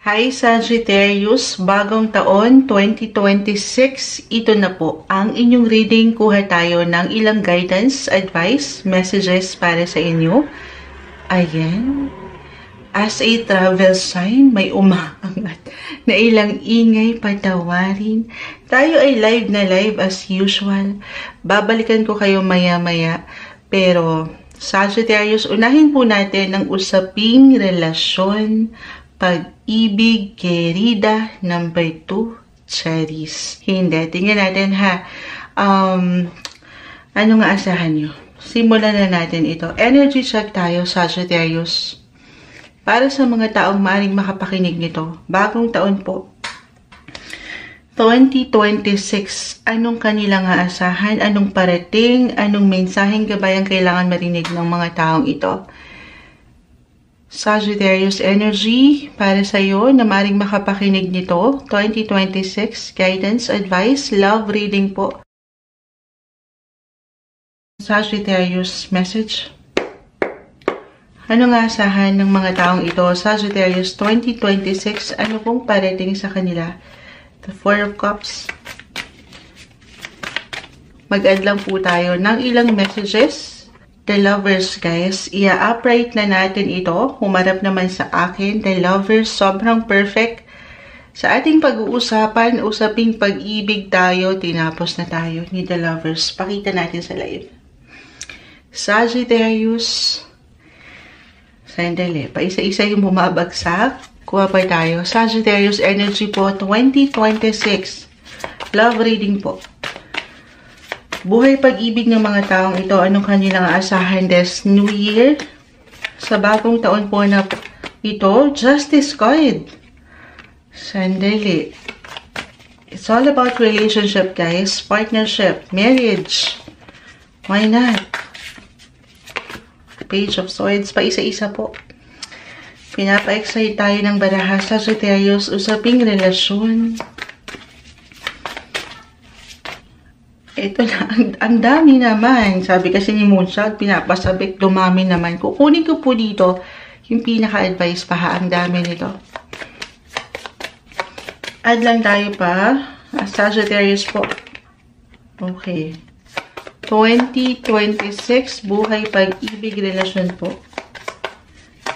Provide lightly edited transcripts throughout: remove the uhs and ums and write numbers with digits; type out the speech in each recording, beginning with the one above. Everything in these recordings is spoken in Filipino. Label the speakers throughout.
Speaker 1: Hi Sagittarius, bagong taon 2026, ito na po ang inyong reading. Kuha tayo ng ilang guidance, advice, messages para sa inyo. Ayan, as a travel sign, may umaangat na ilang ingay, patawarin. Tayo ay live na live as usual. Babalikan ko kayo maya-maya, pero Sagittarius, unahin po natin ang usaping relasyon, pag-ibig, querida, number 2, Charis. Hindi. Tingnan natin ha. Ano nga asahan nyo? Simulan na natin ito. Energy check tayo, Sagittarius. Para sa mga taong maaaring makapakinig nito, bagong taon po. 2026. Anong kanilang aasahan? Anong parating? Anong mensaheng gabay ang kailangan marinig ng mga taong ito? Sagittarius energy para sa iyo na maaaring makapakinig nito. 2026 guidance, advice, love reading po. Sagittarius message. Ano nga asahan ng mga taong ito? Sagittarius 2026, ano pong parating sa kanila? The Four of Cups. Mag-add lang po tayo ng ilang messages. The Lovers, guys. Ia-upright na natin ito. Humarap naman sa akin. The Lovers, sobrang perfect. Sa ating pag-uusapan, usaping pag-ibig tayo, tinapos na tayo ni The Lovers. Pakita natin sa live. Sagittarius. Sandali. Paisa-isa yung bumabagsak. Kuha pa tayo. Sagittarius energy po, 2026. Love reading po. Buhay pag-ibig ng mga taong ito, anong kanilang aasahan this New Year? Sa bagong taon po na ito, Justice card. Sandali. It's all about relationship, guys. Partnership, marriage. Why not? Page of Swords, pa isa-isa po. Pinapa-excite tayo ng baraha, Sagittarius, usaping relasyon. Ito na, ang dami naman. Sabi kasi ni Moonshot, pinapasabik, dumami naman. Kukunin ko po dito yung pinaka-advice pa ha. Ang dami nito. Add lang tayo pa. Sagittarius po. Okay. 2026, buhay, pag-ibig, relasyon po.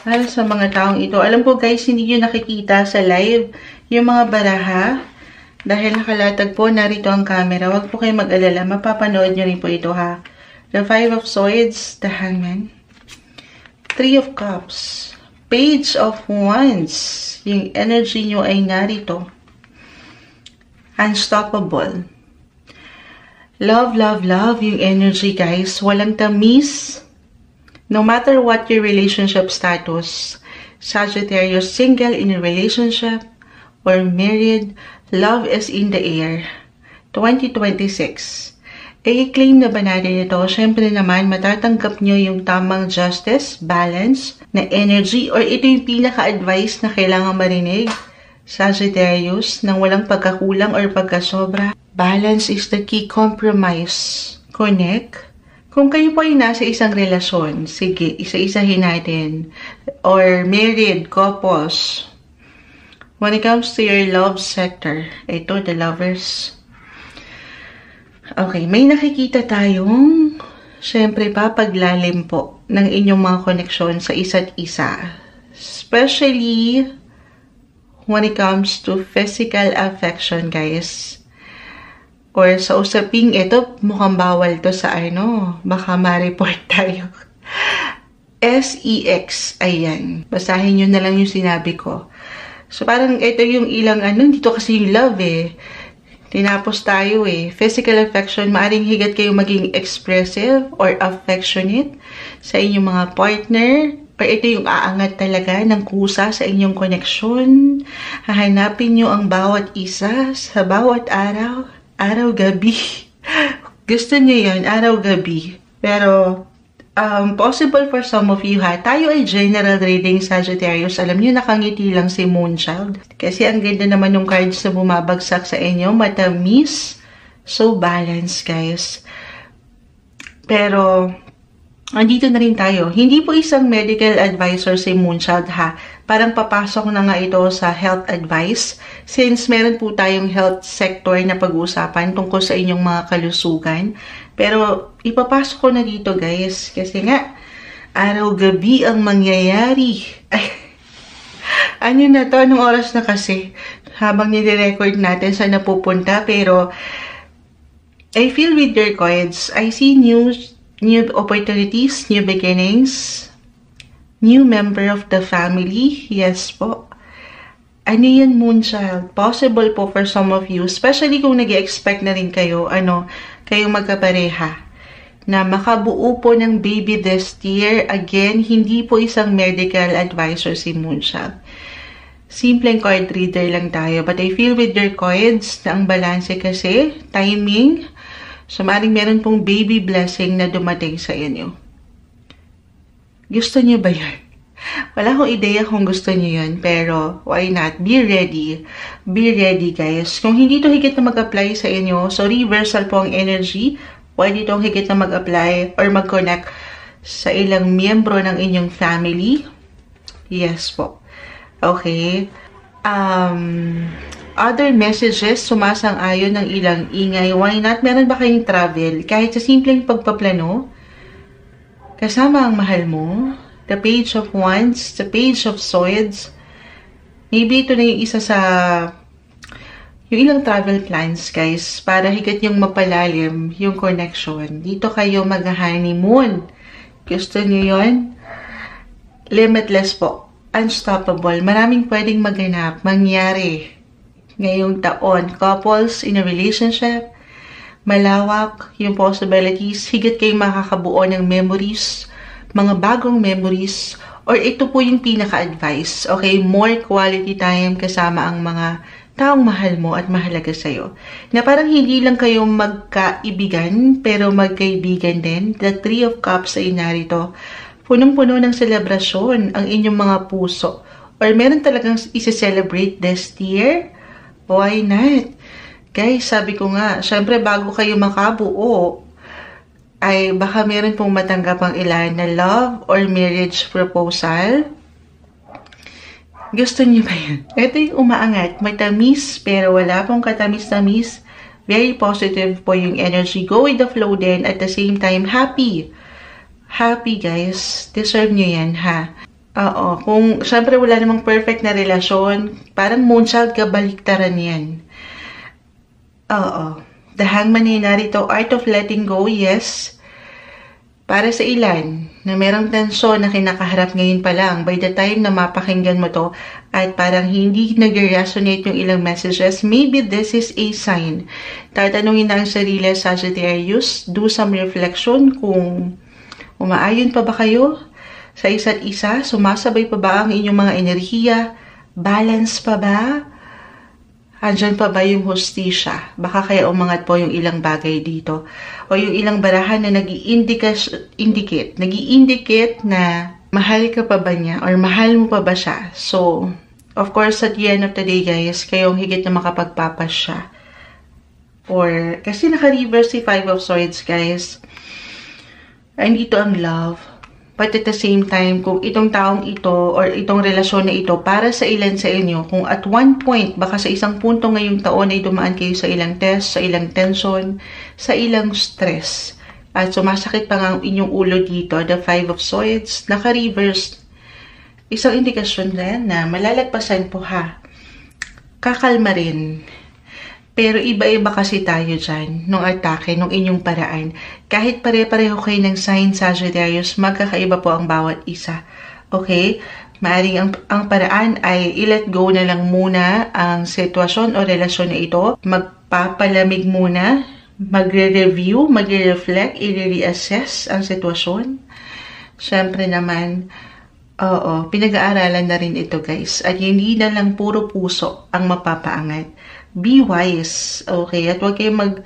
Speaker 1: Para sa mga taong ito. Alam ko guys, hindi nyo nakikita sa live yung mga baraha. Dahil nakalatag po, narito ang camera. Huwag po kayo mag-alala. Mapapanood nyo rin po ito ha. The Five of Swords, the Hangman. Three of Cups. Page of Wands. Yung energy nyo ay narito. Unstoppable. Love, love, love. Yung energy guys. Walang tamis. No matter what your relationship status. Sagittarius, single in a relationship or married, love is in the air. 2026. I-claim na ba natin ito? Siyempre naman, matatanggap nyo yung tamang justice, balance, na energy, or ito yung pinaka-advice na kailangan marinig. Sagittarius, nang walang pagkakulang or pagkasobra. Balance is the key. Compromise. Connect. Kung kayo po ay nasa isang relasyon, sige, isa-isahin natin. Or married, couples. When it comes to your love sector, ito, the Lovers. Okay, may nakikita tayong, syempre pa, paglalim po ng inyong mga koneksyon sa isa't isa. Especially, when it comes to physical affection, guys. Or sa usaping ito, mukhang bawal to sa baka ma-report tayo. SEX, ayan. Basahin nyo na lang yung sinabi ko. So, parang ito yung ilang dito kasi yung love Tinapos tayo Physical affection, maaring higat kayo maging expressive or affectionate sa inyong mga partner. Or ito yung aangat talaga ng kusa sa inyong koneksyon. Hahanapin nyo ang bawat isa sa bawat araw. Araw-gabi. Gusto nyo yun, araw-gabi. Pero, possible for some of you ha. Tayo ay general reading, Sagittarius. Alam niyo, nakangiti lang si Moonchild. Kasi ang ganda naman yung cards na bumabagsak sa inyo. Matamis. So, balance, guys. Pero, andito na rin tayo. Hindi po isang medical advisor si Moonchild ha. parang papasok na nga ito sa health advice since meron po tayong health sector na pag-uusapan tungkol sa inyong mga kalusugan. Pero ipapasok ko na dito guys kasi nga araw-gabi ang mangyayari. Ay, ano na to? Anong oras na kasi? Habang nire-record natin saan napupunta. Pero I feel with your cards. I see new opportunities, new beginnings, new member of the family. Yes po. Ano yan, Moonchild? Possible po for some of you, especially kung nag-expect na rin kayo, kayong magkapareha, na makabuo po ng baby this year. Again, hindi po isang medical advisor si Moonchild. Simpleng card reader lang tayo. But I feel with your cards na ang balanse kasi, timing, so maaaring meron pong baby blessing na dumating sa inyo. Gusto niyo ba yan? Wala akong ideya kung gusto niyo yan, pero why not? Be ready. Be ready, guys. Kung hindi ito higit na mag-apply sa inyo, so reversal po ang energy, pwede itong higit na mag-apply or mag-connect sa ilang miyembro ng inyong family. Yes po. Okay. Other messages, sumasang-ayon ng ilang ingay. Why not? Meron ba kayong travel? Kahit sa simpleng pagpaplano, kasama ang mahal mo, the Page of Wands, the Page of Swords. Maybe ito na yung isa sa yung ilang travel plans, guys, para higit yung mapalalim yung connection. Dito kayo mag-honeymoon. Gusto nyo yun? Limitless po. Unstoppable. Maraming pwedeng maganap, mangyari ngayong taon. Couples in a relationship, malawak yung possibilities, higit kayong makakabuo ng memories, mga bagong memories, or ito po yung pinaka-advice. Okay, more quality time kasama ang mga taong mahal mo at mahalaga sa'yo. Na parang hindi lang kayo magkaibigan, pero magkaibigan din. The Three of Cups ay narito. Punong-puno ng selebrasyon ang inyong mga puso. Or meron talagang isi-celebrate this year? Why not? Guys, sabi ko nga, syempre bago kayo makabuo, ay baka meron pong matanggap ang ilan na love or marriage proposal. Gusto niyo ba yan? Ito yung umaangat. Matamis, pero wala pong katamis-tamis. Very positive po yung energy. Go with the flow din. At the same time, happy. Happy, guys. Deserve nyo yan, ha? Oo. Kung, syempre, wala namang perfect na relasyon, parang Moonchild kabaliktaran yan. Oo. The Hangman ay narito. Art of letting go, yes. Para sa ilan, na merong tensyon na kinakaharap ngayon pa lang, by the time na mapakinggan mo to, at parang hindi nag-resonate yung ilang messages, maybe this is a sign. Tatanungin na ang sarili, Sagittarius, do some reflection kung umaayon pa ba kayo sa isa't isa? Sumasabay pa ba ang inyong mga enerhiya? Balance pa ba? Andyan pa ba yung hustisya? Baka kaya umangat po yung ilang bagay dito. O yung ilang barahan na nag-i-indicate na mahal ka pa ba niya or mahal mo pa ba siya? So, of course, at the end of the day, guys, kayong higit na makapagpapas siya. Or, kasi naka-reverse si Five of Swords, guys. Ay, dito ang love. But at the same time, kung itong taong ito or itong relasyon na ito para sa ilan sa inyo, kung at one point, baka sa isang punto ngayong taon ay dumaan kayo sa ilang test, sa ilang tension, sa ilang stress, at sumasakit pa nga ang inyong ulo dito, the Five of Swords, naka-reverse, isang indikasyon rin na malalagpasan po ha. Kakalma rin. Pero iba-iba kasi tayo dyan nung atake, nung inyong paraan. Kahit pare-pareho kayo ng sign Sagittarius, magkakaiba po ang bawat isa. Okay? Maaring ang paraan ay i-let go na lang muna ang sitwasyon o relasyon na ito. Magpapalamig muna, magre-review, magre-reflect, i-reassess ang sitwasyon. Siyempre naman, oo, pinag-aaralan na rin ito guys. At hindi na lang puro puso ang mapapaangat. Be wise, okay? At huwag kayong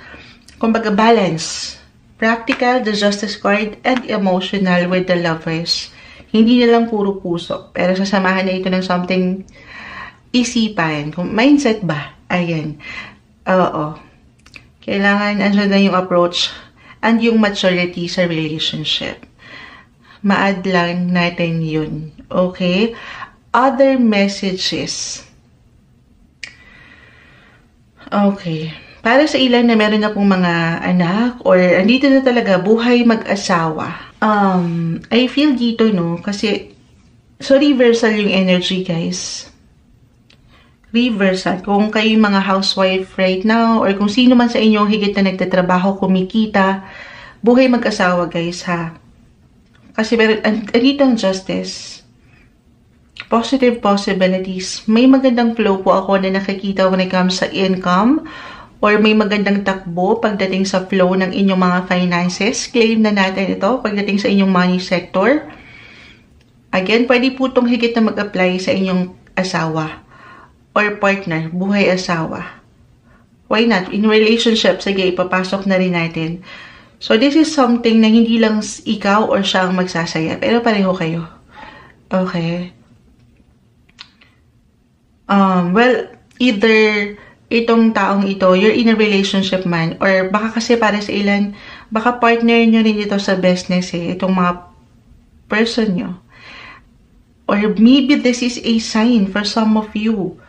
Speaker 1: kumbaga, balance. Practical, the Justice card, and emotional with the Lovers. Hindi na lang puro puso. Pero sasamahan na ito ng something isipan. Kung mindset ba? Ayan. Oo. Kailangan, andyan na yung approach and yung maturity sa relationship. Ma-add lang natin yun. Okay? other messages. Okay. Para sa ilan na meron na pong mga anak or andito na talaga buhay mag-asawa. I feel dito, no? Kasi, so reversal yung energy, guys. Reversal. Kung kayo mga housewife right now or kung sino man sa inyo higit na nagtatrabaho, kumikita, buhay mag-asawa, guys, ha? Kasi meron, andito ang justice. Positive possibilities. May magandang flow po ako na nakikita when it comes sa income or may magandang takbo pagdating sa flow ng inyong mga finances. Claim na natin ito pagdating sa inyong money sector. Again, pwede po itong higit na mag-apply sa inyong asawa or partner, buhay asawa. Why not? In relationship, sige, ipapasok na rin natin. So, this is something na hindi lang ikaw or siya ang magsasaya, pero pareho kayo. Okay. Well, either itong taong ito, you're in a relationship man, or baka kasi para sa ilan, baka partner nyo rin ito sa business itong mga person nyo. Or maybe this is a sign for some of you.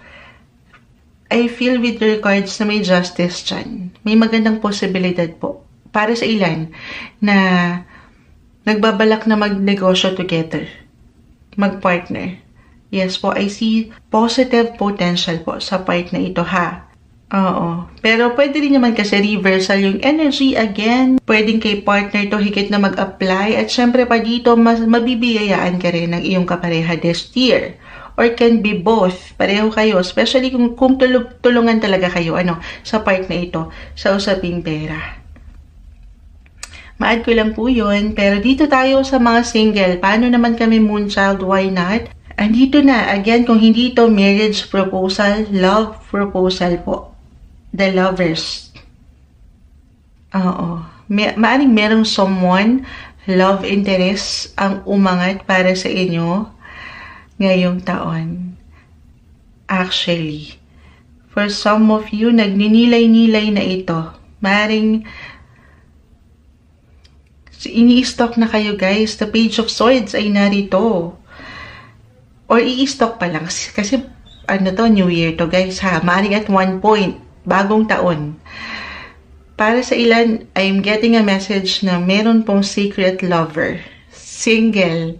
Speaker 1: I feel with regards na may justice dyan. May magandang posibilidad po. Para sa ilan na nagbabalak na magnegosyo together. Magpartner. Yes po, I see positive potential po sa part na ito, ha? Oo. Pero pwede rin naman kasi reversal yung energy again. Pwedeng kay partner to higit na mag-apply. At syempre pa dito, mas mabibiyayaan ka rin ng iyong kapareha this year. Or can be both. Pareho kayo. Especially kung tulungan talaga kayo sa part na ito. Sa usaping pera. Ma-add ko lang po yun. Pero dito tayo sa mga single. Paano naman kami Moonchild? Why not? Andito na. Again, kung hindi ito marriage proposal, love proposal po. The lovers. Oo. Maaring merong someone, love interest, ang umangat para sa inyo ngayong taon. Actually, for some of you, nagninilay-nilay na ito. Maaring ini-stock na kayo, guys. The Page of Swords ay narito. Or i-stock pa lang. Kasi, New Year to, guys, ha? Maaring at one point, bagong taon. Para sa ilan, I'm getting a message na meron pong secret lover. Single.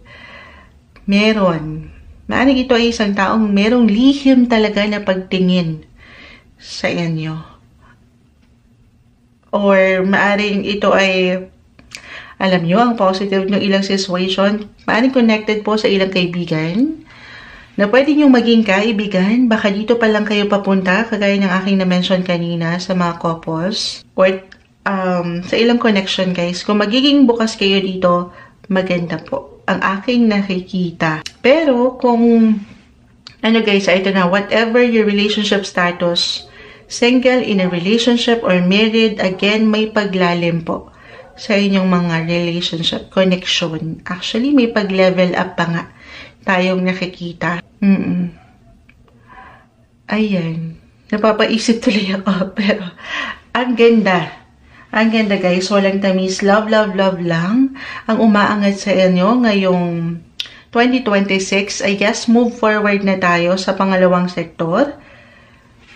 Speaker 1: Meron. Maaring ito ay isang taong merong lihim talaga na pagtingin sa inyo. Or maaring ito ay, alam nyo, ang positive ng ilang situation. Maaring connected po sa ilang kaibigan na pwede nyo maging kaibigan. Baka dito pa lang kayo papunta, kagaya ng aking na-mention kanina sa mga couples. Or sa ilang connection, guys. Kung magiging bukas kayo dito, maganda po ang aking nakikita. Pero kung, guys, ito na, whatever your relationship status, single, in a relationship, or married, again, may paglalim po sa inyong mga relationship connection. Actually, may pag-level up pa nga tayong nakikita. Ayan. Napapaisip tuloy ako. Pero, ang ganda. Ang ganda, guys. Walang tamis. Love, love, love lang ang umaangat sa inyo ngayong 2026. I guess, move forward na tayo sa pangalawang sektor.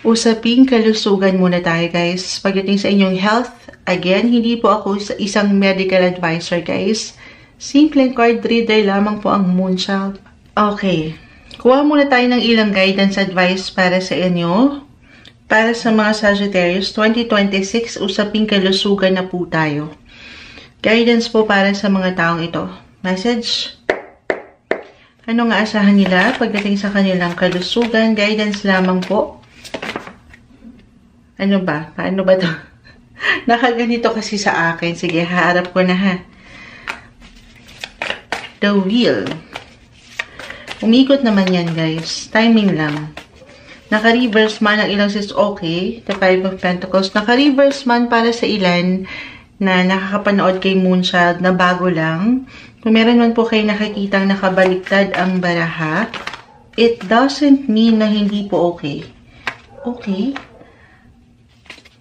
Speaker 1: Usaping kalusugan muna tayo, guys. Pagdating sa inyong health, again, hindi po ako isang medical advisor, guys. Simpleng card reader lamang po ang Moonchild. Okay. Kuha muna tayo ng ilang guidance advice para sa inyo. Para sa mga Sagittarius, 2026, usaping kalusugan na po tayo. Guidance po para sa mga taong ito. Message. Ano nga asahan nila pagdating sa kanilang kalusugan? Guidance lamang po. Ano ba? Paano ba to? Nakaganito kasi sa akin. Sige, haharap ko na, ha. The Wheel. Umikot naman yan, guys. Timing lang. Naka-reverse man ang ilang sis okay. The Five of Pentacles. Naka-reverse man para sa ilan na nakakapanood kay Moonchild na bago lang. Kung meron man po kayo nakikitang nakabaliktad ang baraha, it doesn't mean na hindi po okay. Okay?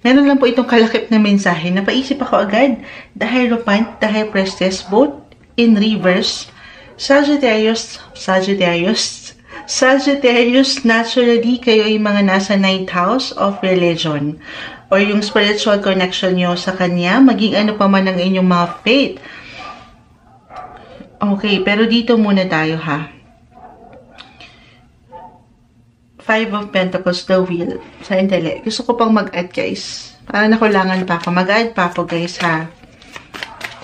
Speaker 1: Meron lang po itong kalakip na mensahe. Napaisip ako agad. The Hierophant, the High Priestess, both in reverse. Sagittarius, Sagittarius, naturally, kayo ay mga nasa 9th house of religion or yung spiritual connection nyo sa Kanya, maging ano pa man ang inyong mga faith. Okay, pero dito muna tayo ha. 5 of Pentacles, the Wheel. Sandali. Gusto ko pang mag-add, guys. Parang nakulangan pa ako. Mag-add pa ako, guys, ha.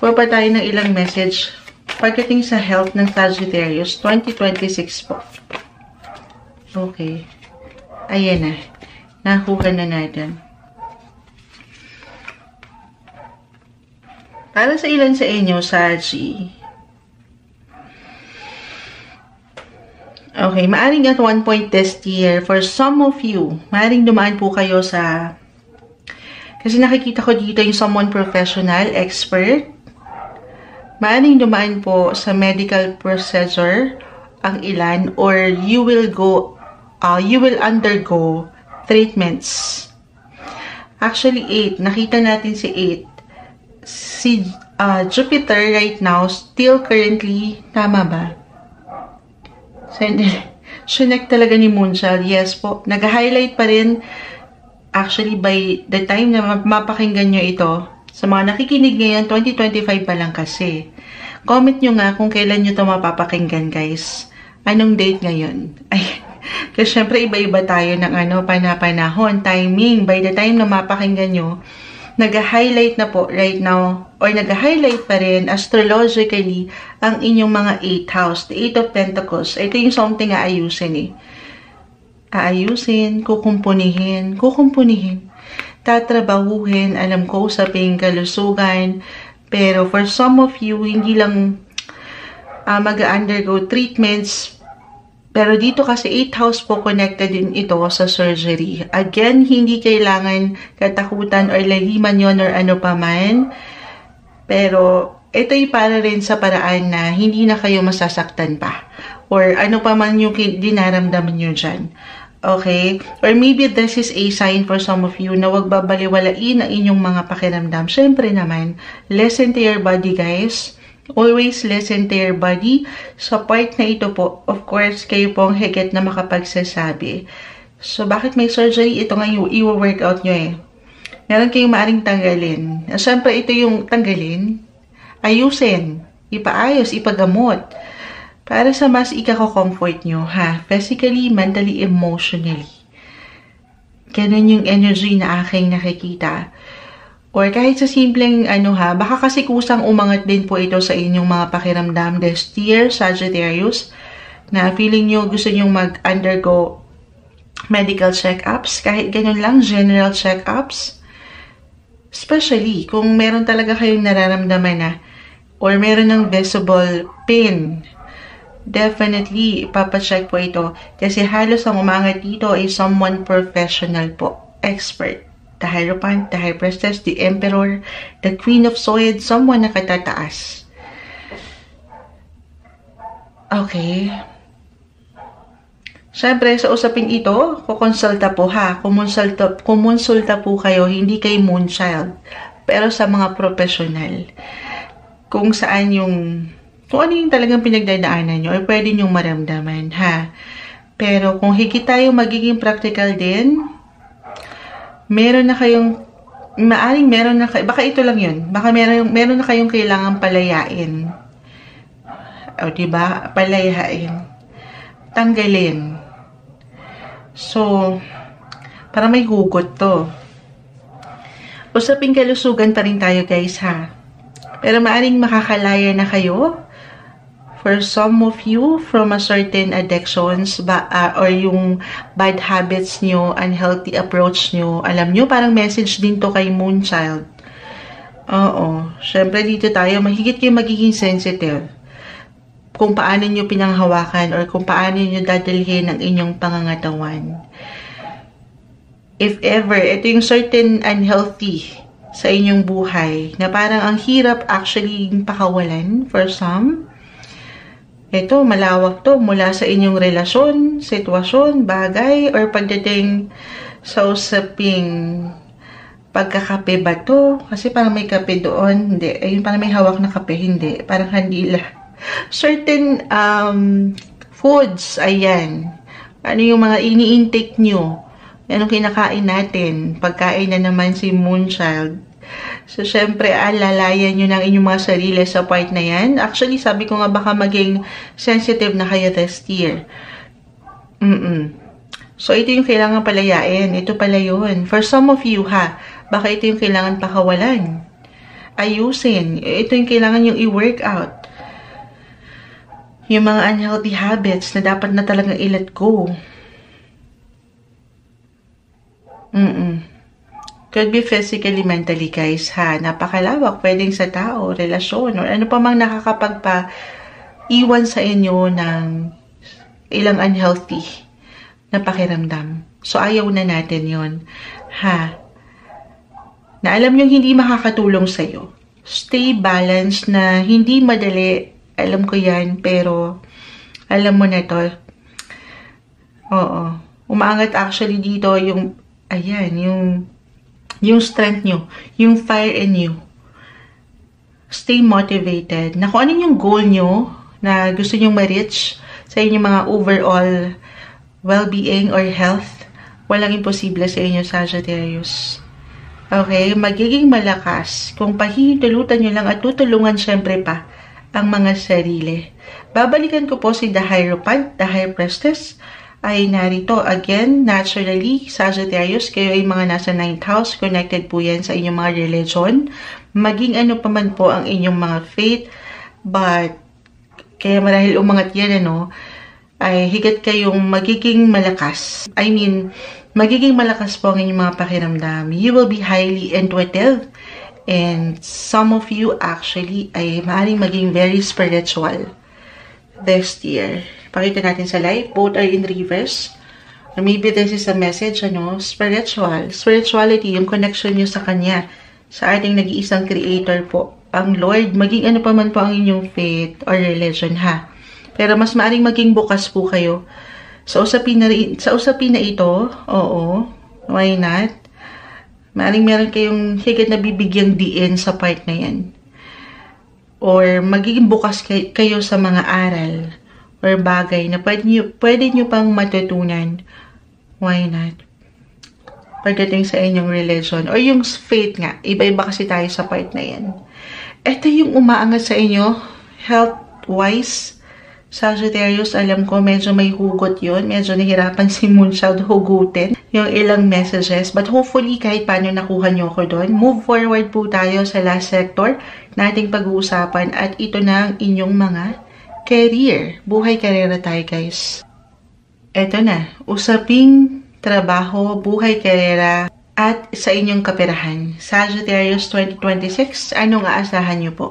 Speaker 1: Kuha pa tayo ng ilang message pagdating sa health ng Sagittarius 2026 po. Okay. Ayan na. Nakuha na natin. Para sa ilan sa inyo, Sagi. Okay, maaring at one point test year. For some of you, maaring dumaan po kayo sa... Kasi nakikita ko dito yung someone professional, expert. Maaring dumaan po sa medical procedure ang ilan or you will undergo treatments. Actually, 8. Nakita natin si 8. Si Jupiter right now, still currently, tama ba? Sinek talaga ni Moonchild. Yes po. Nag-highlight pa rin. Actually, by the time na mapakinggan nyo ito, sa mga nakikinig ngayon, 2025 pa lang kasi. Comment nyo nga kung kailan nyo ito mapapakinggan, guys. Anong date ngayon? Ay, kasi syempre, iba-iba tayo ng panahon, timing. By the time na mapakinggan nyo, nag-highlight na po right now, or nag-highlight pa rin astrologically ang inyong mga 8th house, the 8 of Pentacles. Ito yung something aayusin eh. Aayusin, kukumpunihin, tatrabahuhin, alam ko, usaping kalusugan. Pero for some of you, hindi lang mag-undergo treatments. Pero dito kasi 8th house po connected din ito sa surgery. Again, hindi kailangan katakutan or lahiman yon or ano pa man. Pero ito'y para rin sa paraan na hindi na kayo masasaktan pa. Or ano pa man yung dinaramdaman nyo dyan. Okay? Or maybe this is a sign for some of you na wag babaliwalain ang inyong mga pakiramdam. Siyempre naman, listen to your body, guys. Always listen to your body. Sa part na ito po, of course, kayo po ang higit na makapagsasabi. So, bakit may surgery? Ito nga yung i-workout nyo eh. Meron kayong maaring tanggalin. Siyempre, ito yung tanggalin. Ayusin. Ipaayos, ipagamot. Para sa mas ikako-comfort nyo, ha? Physically, mentally, emotionally. Ganun yung energy na aking nakikita. Or kahit sa simpleng baka kasi kusang umangat din po ito sa inyong mga pakiramdam this year, Sagittarius, na feeling nyo gusto nyo mag-undergo medical check-ups, kahit ganun lang, general check-ups. Especially kung meron talaga kayong nararamdaman na or meron ng visible pain. Definitely, ipapacheck po ito. Kasi halos ang umangat dito ay someone professional po, expert. The Hierophant, the High Priestess, the Emperor, the Queen of Swords, someone na katataas. Okay. Siyempre, sa usaping ito, kukonsulta po ha. Kumonsulta po kayo, hindi kay Moonchild, pero sa mga professional. Kung saan kung ano yung talagang pinagdadaanan nyo, or pwede nyong maramdaman ha. Pero kung higit tayo magiging practical din, meron na kayong, baka ito lang yun, baka meron na kayong kailangang palayain. O, diba? Palayain. Tanggalin. So, para may hugot to. Usaping kalusugan pa rin tayo, guys, ha? Pero maaring makakalaya na kayo for some of you from a certain addictions or yung bad habits nyo, unhealthy approach nyo. Alam nyo, parang message din to kay Moonchild. Oo. Syempre dito tayo, mahigit kayo magiging sensitive. Kung paano nyo pinanghawakan or kung paano nyo dadalhin ang inyong pangangatawan. If ever, ito yung certain unhealthy sa inyong buhay na parang ang hirap actually pakawalan for some. Ito, malawak to mula sa inyong relasyon, sitwasyon, bagay, or pagdating sa usaping pagkakape ba to? Kasi parang may kape doon. Hindi. Ayun, parang may hawak na kape. Hindi. Parang handila. Certain foods, ayan. Ano yung mga ini-intake nyo? Anong kinakain natin? Pagkain na naman si Moonchild. So, syempre, alalayan nyo ng inyong mga sarili sa part na yan. Actually, sabi ko nga baka maging sensitive na kayo this year. So, ito yung kailangan palayain. Ito pala yun. For some of you, baka ito yung kailangan pakawalan. Ayusin. Ito yung kailangan yung i-workout. Yung mga unhealthy habits na dapat na talagang i-let go. Could be physically, mentally, guys, Napakalawak. Pwedeng sa tao, relasyon, or ano pa mang nakakapagpa-iwan sa inyo ng ilang unhealthy na pakiramdam. So, ayaw na natin yon, Na alam nyo hindi makakatulong sa'yo. Stay balanced na hindi madali. Alam ko yan, pero alam mo na to. Oo. Umaangat actually dito yung, ayan, yung strength nyo, yung fire in you. Stay motivated. Na kung ano yung goal nyo na gusto nyo ma-reach sa inyong mga overall well-being or health, walang imposible sa inyo, Sagittarius. Okay? Magiging malakas kung pahihintulutan nyo lang at tutulungan syempre pa ang mga sarili. Babalikan ko po si The Hierophant, The High Priestess, ay narito. Again, naturally, Sagittarius, kayo ay mga nasa 9th house, connected po yan sa inyong mga religion. Maging ano pa man po ang inyong mga faith, but, kaya marahil umangat yan, ay higit kayong magiging malakas. I mean, magiging malakas po ang inyong mga pakiramdam. You will be highly intuitive, and some of you actually ay maaaring maging very spiritual this year. Pakita natin sa live. Both are in reverse. Or maybe this is a message, spiritual. Spirituality, yung connection nyo sa Kanya. Sa ating nag-iisang creator po. Ang Lord, maging ano pa man po ang inyong faith or religion, Pero mas maaring maging bukas po kayo. Sa usapin na ito, oo, why not? Maaring meron kayong higit na bibigyang diin sa part na yan. Or magiging bukas kayo sa mga aral or bagay na pwede nyo pang matutunan. Why not? Pagdating sa inyong religion or yung faith nga. Iba-iba kasi tayo sa part na yan. Ito yung umaangat sa inyo, health-wise. Sagittarius, alam ko medyo may hugot yun. Medyo nahirapan si Moonchild hugutin yung ilang messages. But hopefully, kahit paano nakuha nyo ko doon. Move forward po tayo sa last sector nating pag-uusapan. At ito na ang inyong mga career. Buhay karera tayo, guys. Ito na. Usaping trabaho, buhay karera, at sa inyong kaperahan. Sagittarius 2026, anong aasahan nyo po?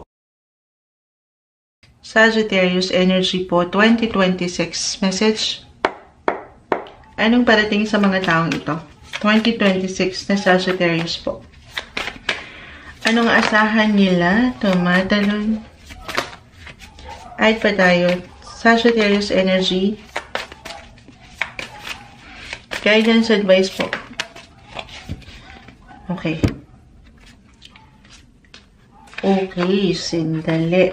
Speaker 1: Sagittarius energy po, 2026. Message. Anong parating sa mga taong ito? 2026 na Sagittarius po. Anong asahan nila? Tumatalon. Ay pa tayo. Sagittarius energy. Guidance advice po. Okay. Okay, sandali.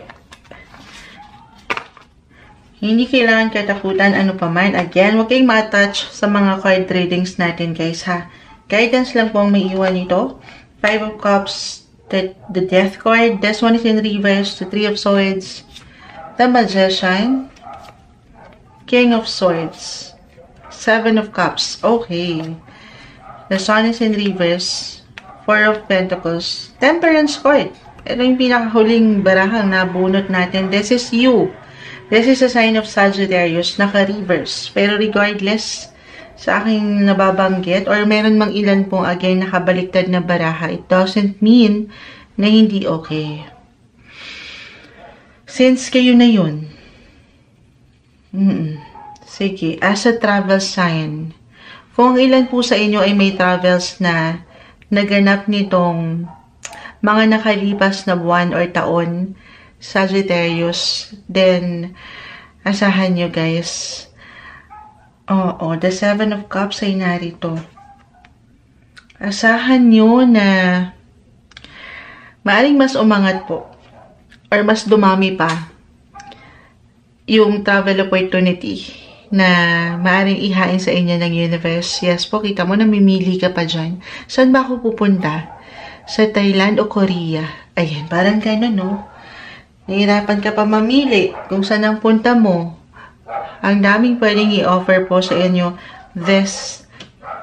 Speaker 1: Hindi kailangan katakutan ano pa man. Again, huwag kayong ma-attach sa mga card readings natin, guys, Guidance lang po ang may iwan nito. 5 of Cups, the Death card. This one is in reverse, the 3 of Swords, the Magician, King of Swords, 7 of Cups. Okay. The Sun is in reverse, 4 of Pentacles, Temperance card. Ito yung pinakahuling barahang nabunot natin. This is you. This is a sign of Sagittarius, naka-reverse. Pero regardless sa aking nababanggit, or meron mang ilan pong again nakabaliktad na baraha, it doesn't mean na hindi okay. Since kayo na yun, sige, as a travel sign, kung ilan po sa inyo ay may travels na naganap nitong mga nakalipas na buwan or taon, Sagittarius, then asahan nyo, guys. Oo, the 7 of Cups ay narito. Asahan nyo na maaring mas umangat po or mas dumami pa yung travel opportunity na maaaring ihain sa inyo ng universe. Yes po, kita mo, namimili ka pa dyan. Saan ba ako pupunta? Sa Thailand o Korea? Ayan, parang gano'n, no? Nahirapan ka pa mamili kung saan ang punta mo. Ang daming pwedeng i-offer po sa inyo this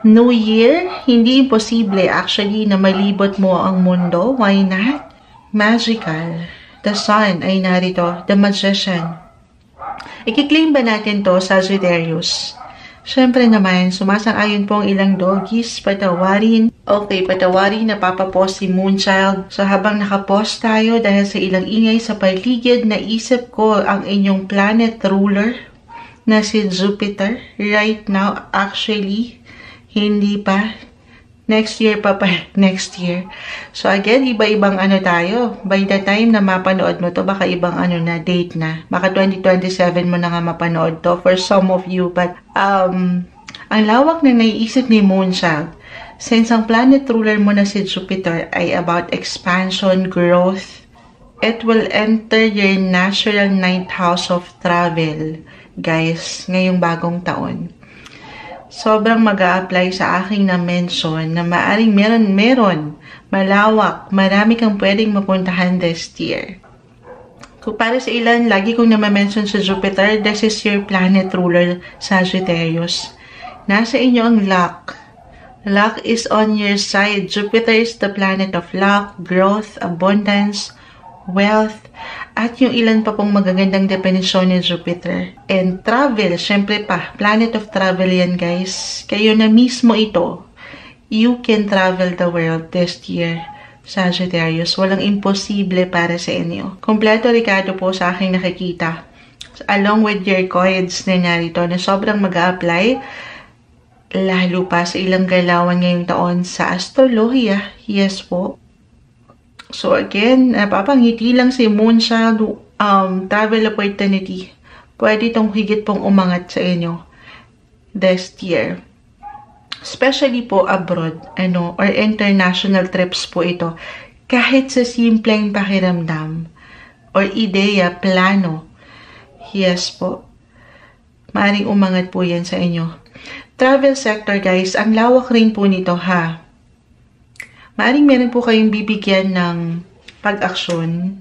Speaker 1: New Year. Hindi imposible actually na malibot mo ang mundo. Why not? Magical. The Sun ay narito. The Magician. Ikiklaim ba natin to, Sagittarius? Siyempre naman, sumasang-ayon po ang ilang doggies, patawarin. Okay, patawarin, napapapost si Moonchild. So habang nakapost tayo dahil sa ilang ingay sa paligid, naisip ko ang inyong planet ruler na si Jupiter. Right now, actually, hindi pa. Next year pa. Next year. So again, iba-ibang ano tayo. By the time na mapanood mo to, baka ibang ano na, date na. Baka 2027 mo na nga mapanood to for some of you. But, ang lawak na naiisip ni Moonchild, since ang planet ruler mo na si Jupiter ay about expansion, growth, it will enter your natural ninth house of travel, guys, ngayong bagong taon. Sobrang mag-a-apply sa aking na-mention na maaring meron, malawak, marami kang pwedeng mapuntahan this year. Kung para sa ilan, lagi kong na-mention sa Jupiter, this is your planet ruler, Sagittarius. Nasa inyo ang luck. Luck is on your side. Jupiter is the planet of luck, growth, abundance, wealth, at yung ilan pa pong magagandang definisyon ni Jupiter. And travel, syempre pa, planet of travel yan, guys. Kayo na mismo ito. You can travel the world this year, Sagittarius. Walang imposible para sa inyo. Kompleto Ricardo po sa aking nakikita. Along with your coins na narito na sobrang mag-a-apply, lalo pa sa ilang galawan ngayong taon sa astrolohiya. Yes po. So again, napapangiti lang si Moonchild, travel opportunity. Pwede itong higit pong umangat sa inyo this year. Especially po abroad, or international trips po ito. Kahit sa simpleng pakiramdam or ideya, plano. Yes po. Maaring umangat po yan sa inyo. Travel sector, guys, ang lawak rin po nito, ha. Maaring meron po kayong bibigyan ng pag-aksyon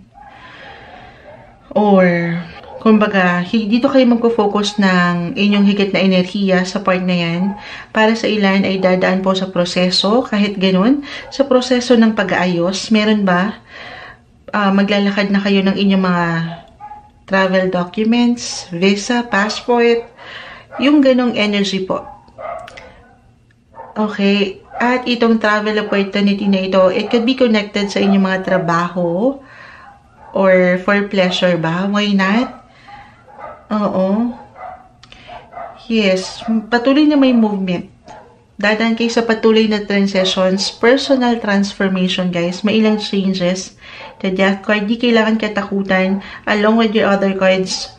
Speaker 1: or kumbaga, dito kayo magpo-focus ng inyong higit na enerhiya sa part na yan. Para sa ilan ay dadaan po sa proseso, kahit ganun, sa proseso ng pag-aayos. Meron ba? Maglalakad na kayo ng inyong mga travel documents, visa, passport, yung ganong energy po. Okay. At itong travel opportunity na ito, it could be connected sa inyong mga trabaho or for pleasure ba? Why not? Oo. Yes. Patuloy na may movement. Dadaan kayo sa patuloy na transitions, personal transformation, guys. May ilang changes. The Death card, di kailangan katakutan. Along with your other cards,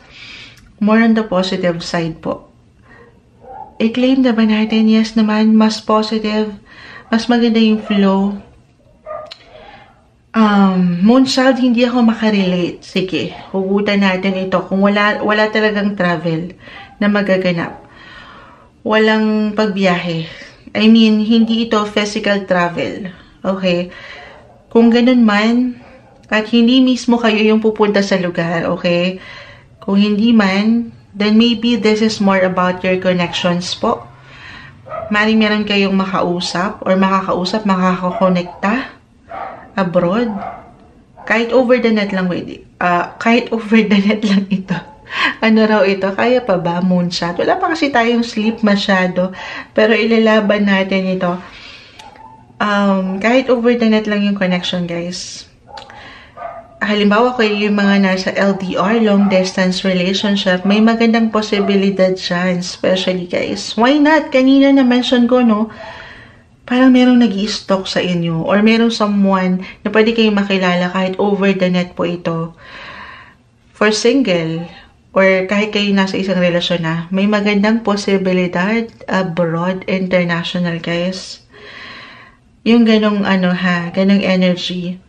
Speaker 1: more on the positive side po. I-claim na ba natin? Yes naman, mas positive. Mas maganda yung flow. Moonchild, hindi ako makarelate. Sige, hugutan natin ito. Kung wala talagang travel na magaganap. Walang pagbiyahe. I mean, hindi ito physical travel. Okay? Kung ganun man, at hindi mismo kayo yung pupunta sa lugar, okay? Kung hindi man, then maybe this is more about your connections po. Maring meron kayong makausap or makakakonekta abroad. Kahit over the net lang, kahit over the net lang ito. Ano raw ito? Kaya pa ba, Moonshot? Wala pa kasi tayong sleep masyado. Pero ilalaban natin ito. Kahit over the net lang yung connection, guys. Halimbawa kayo yung mga nasa LDR, long distance relationship, may magandang posibilidad dyan, especially guys. Why not? Kanina na-mention ko, no? Parang merong nag-i-stalk sa inyo or merong someone na pwede kayong makilala kahit over the net po ito. For single or kahit kayo nasa isang relasyon na, may magandang posibilidad abroad, international, guys. Yung ganong ganong energy.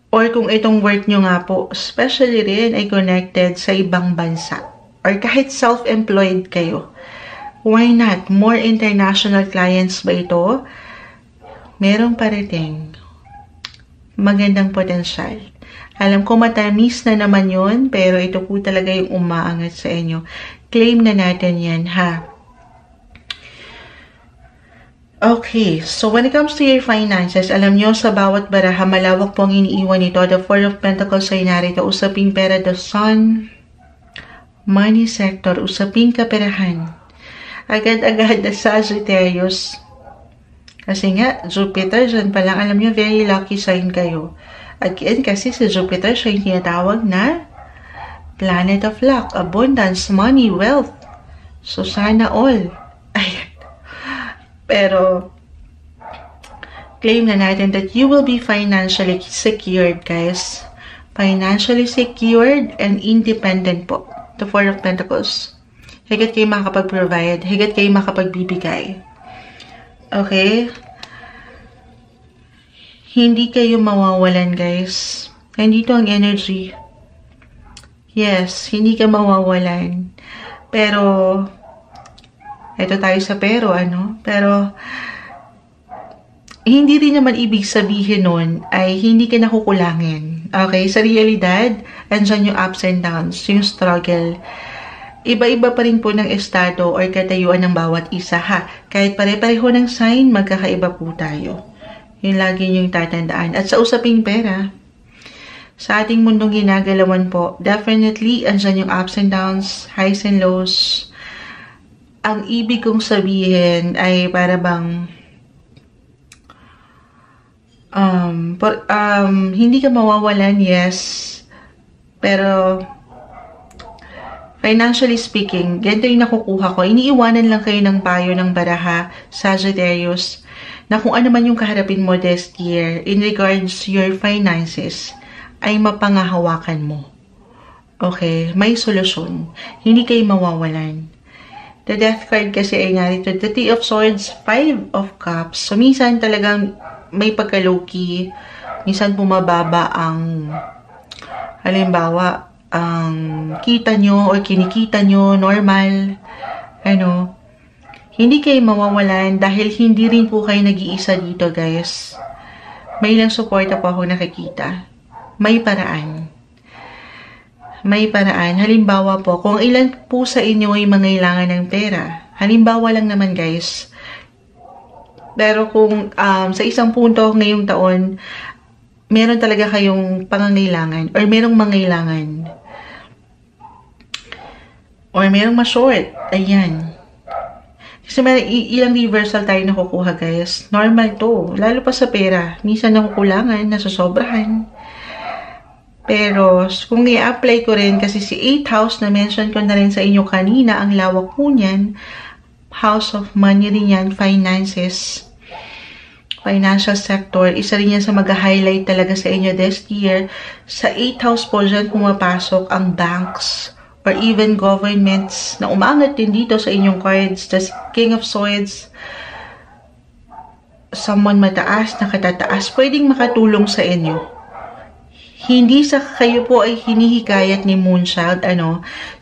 Speaker 1: Or kung itong work nyo nga po, especially rin ay connected sa ibang bansa. or kahit self-employed kayo, why not? More international clients ba ito? Merong parating magandang potensyal. Alam ko matamis na naman yun, pero ito po talaga yung umaangat sa inyo. Claim na natin yan, ha? Okay, so when it comes to your finances, alam nyo sa bawat baraha, malawak po ang iniiwan nito. The Four of Pentacles ay narito, usaping pera, the Sun, money sector, usaping kaperahan. Agad-agad na Sagittarius. Kasi nga, Jupiter, dyan pa lang, alam nyo, very lucky sign kayo. Again, kasi si Jupiter, siya yung tinatawag na planet of luck, abundance, money, wealth. So, sana all. Ayan. Pero, claim na natin that you will be financially secured, guys. Financially secured and independent po. The Four of Pentacles. Higit kayo makapag-provide. Higit kayo makapagbibigay. Okay? Hindi kayo mawawalan, guys. Nandito ang energy. Yes, hindi ka mawawalan. Pero, ito tayo sa pero, ano? Pero, hindi rin naman ibig sabihin nun ay hindi ka nakukulangin. Okay? Sa realidad, andyan yung ups and downs, yung struggle. Iba-iba pa rin po ng estado or katayuan ng bawat isa, ha? Kahit pare-pareho ng sign, magkakaiba po tayo. Yun lagi yung tatandaan. At sa usaping pera, sa ating mundong ginagalawan po, definitely, andyan yung ups and downs, highs and lows. Ang ibig kong sabihin ay para bang hindi ka mawawalan, yes. Pero financially speaking, ganito yung nakukuha ko. Iniiwanan lang kayo ng payo ng baraha, Sagittarius, na kung ano man yung kaharapin mo this year in regards your finances, ay mapangahawakan mo. Okay? May solusyon. Hindi kayo mawawalan. The Death card kasi ay narito. The Three of Swords, Five of Cups. So, minsan talagang may pagka-low-key. Minsan bumababa ang, halimbawa, ang kita nyo or kinikita nyo, normal. Ano, hindi kayo mawawalan dahil hindi rin po kayo nag-iisa dito, guys. May ilang suporta po ako nakikita. May paraan. May paraan. Halimbawa po, kung ilan po sa inyo ay mangailangan ng pera. Halimbawa lang naman, guys. Pero kung sa isang punto ngayong taon, meron talaga kayong pangangailangan or merong mangailangan. Or merong ma-short. Ayan. Kasi may ilang reversal tayo nakukuha, guys. Normal to. Lalo pa sa pera. Minsan nakukulangan, nasosobrahan. Pero, kung i-apply ko rin, kasi si 8th house na mention ko na rin sa inyo kanina, ang lawak po niyan, house of money rin yan, finances, financial sector, isa rin yan sa mag-highlight talaga sa inyo this year. Sa 8th house po dyan pumapasok ang banks, or even governments, na umangat din dito sa inyong cards, the King of Swords, someone mataas, nakatataas, pwedeng makatulong sa inyo. Hindi sa kayo po ay hinihikayat ni Moonchild,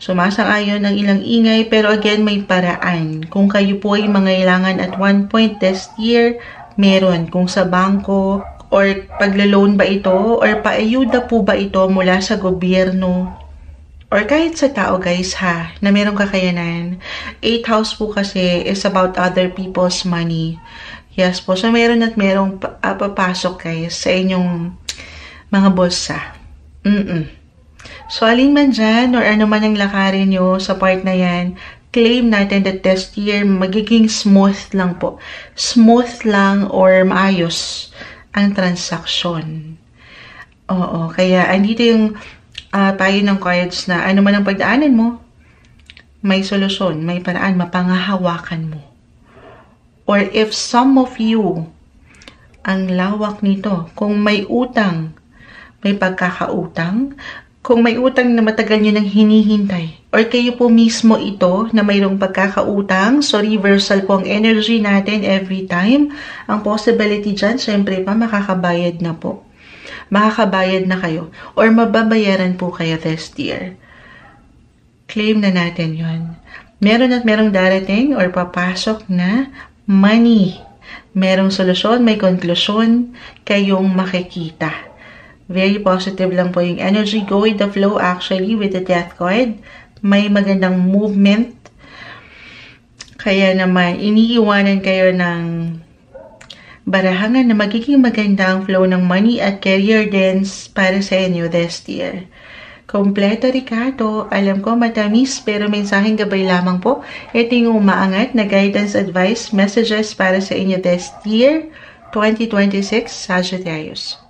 Speaker 1: sumasang-ayon ng ilang ingay, pero again, may paraan. Kung kayo po ay mangailangan at one point this year, meron. Kung sa bangko, or pagla-loan ba ito, or paayuda po ba ito mula sa gobyerno, or kahit sa tao, guys, ha, na merong kakayanan. 8th house po kasi is about other people's money. Yes po, so meron at merong papasok, guys, sa inyong mga bulsa. So, alin man dyan, or ano man ang lakarin nyo sa part na yan, claim natin that this year, magiging smooth lang po. Smooth lang or maayos ang transaksyon. Oo, kaya andito yung tayo ng cards na ano man ang pagdaanan mo, may solusyon, may paraan, mapangahawakan mo. Or if some of you, ang lawak nito, kung may utang, may pagkakautang, kung may utang na matagal nyo nang hinihintay, or kayo po mismo ito na mayroong pagkakautang, so reversal po ang energy natin every time, ang possibility dyan, syempre pa, makakabayad na po. Makakabayad na kayo, or mababayaran po kayo this year. Claim na natin yon. Meron at merong darating or papasok na money. Merong solusyon, may konklusyon kayong makikita. Very positive lang po yung energy. Go with the flow actually with the Death card. May magandang movement. Kaya naman, iniiwanan kayo ng barahangan na magiging maganda ang flow ng money at career din para sa inyo this year. Kompleto, Ricardo. Alam ko matamis pero mensaheng gabay lamang po. Ito yung umaangat na guidance advice messages para sa inyo this year, 2026, Sagittarius.